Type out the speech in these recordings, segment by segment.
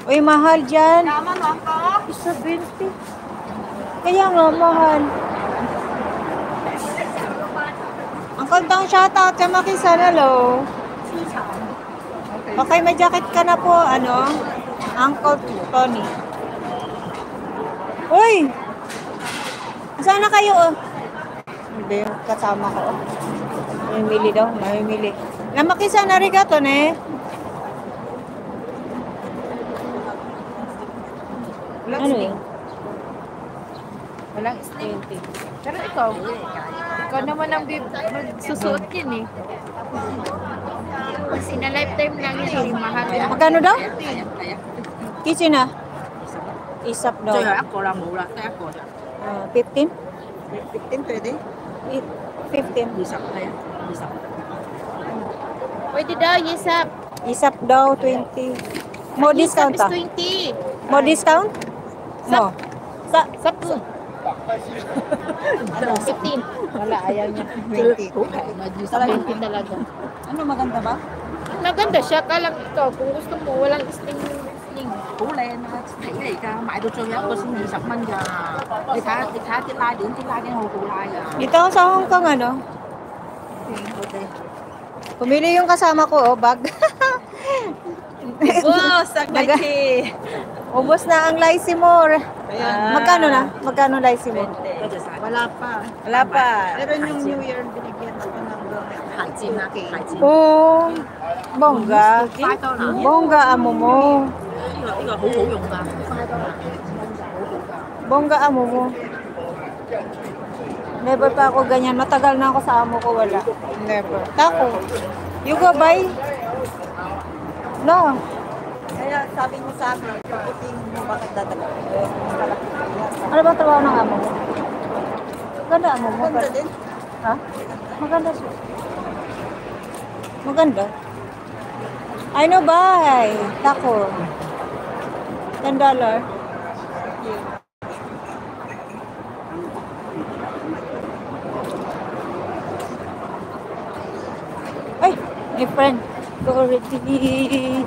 Uy, mahal dyan. Naman ako. Isa 20. Kaya nga, mahal. Ang kantang shoutout sa Makisan, hello. Okay, may jacket ka na po, ano? Uncle Tony. Uy! Saan na kayo, oh? Hindi, yung kasama ko, oh. Mamimili daw, mamimili. Namakisan, arigato, ne? Ano yun? Walang stinky. Pero ikaw naman ang magsusuot yun eh. Kasi na lifetime lang yun, hindi mahal yan. Magkano daw? Kitchen na? Isap daw. Ako lang mura. 15? 15 pwede? 15. Isap na yan. Isap. Pwede daw, isap. Isap daw, 20. Mo discount Isap ah? is 20. Mo discount? No. Sap po. 15. Wala, ayaw niya. 20. 20 talaga. Ano, maganda ba? Maganda siya, kalang ikaw. Kung gusto mo, walang sling. Kulay na. Thấy ka, mãi được cho nhá, có xin nghỉ sắp mân cả. Thì thá tiết lai cái hồ kulay à. Dito ako sa Hong Kong, ano? Okay. Pumili yung kasama ko, oh, bag. Boss, sagmay. Ubos na ang Lysimore. Magkano na? Magkano Lysimore? Wala pa. Wala pa. Pero yung New Year, binigyan ako ng Hajin na cake. Oh, bongga. Bongga amo mo. Iga hủ dùng ba? Bongga amo mo. Never pa ako ganyan. Matagal na ako sa amo ko, wala. Never. Tako. You go buy? No. Kaya sabi niyo sa akin, paputing mo bakit dadagal? Ano ba trabaho ng amo mo? Maganda amo mo. Maganda din. Ha? Maganda siya. Maganda. I know, buy. Tako. $10. Ay, my friend. Go already.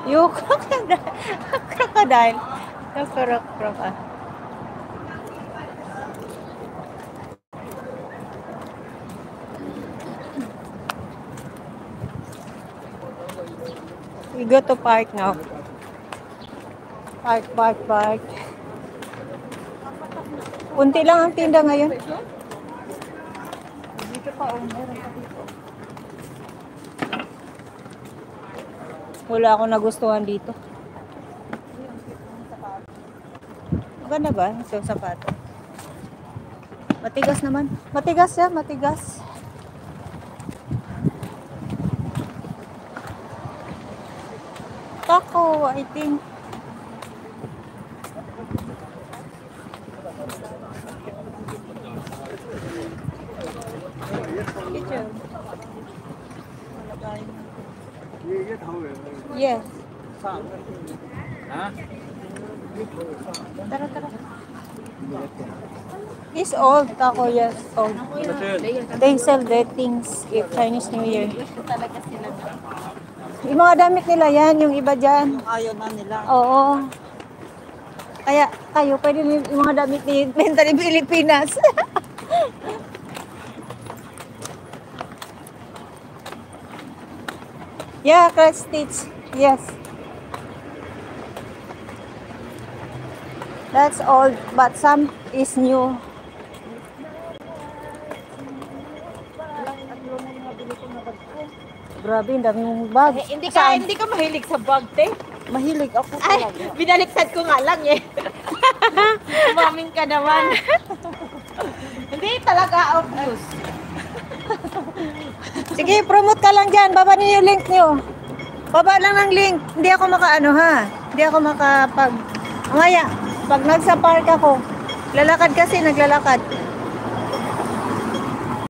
Yung crocodile. Yung crocodile. We go to park now. Park. Unti lang ang tinda ngayon. Dito pa, meron pa dito. Wala akong nagustuhan dito. Maganda ba? Yung sapato. Matigas naman. Matigas siya, matigas. Tako, I think. Kitchen. Yes. Tara. It's old, tako, yes, old. They sell their things if Chinese New Year. Talaga sila. Yung mga damit nila yan, yung iba dyan. Ayaw na nila. Oo. Kaya kayo, pwede yung mga damit ni Benta ni Pilipinas. Yeah, cross stitch. Yes. That's old, but some is new. Grabe, ang dami mong bag. Eh, hindi Saan? ka mahilig sa bag, te. Mahilig ako Ay, talaga. binaliktad ko nga lang eh. Umaming ka naman. Hindi talaga obvious. Sige, promote ka lang dyan. Baba niyo yung link niyo. Baba lang ng link. Hindi ako makaano ha. Hindi ako makapag... Mamaya, pag nagsa park ako, lalakad kasi, naglalakad.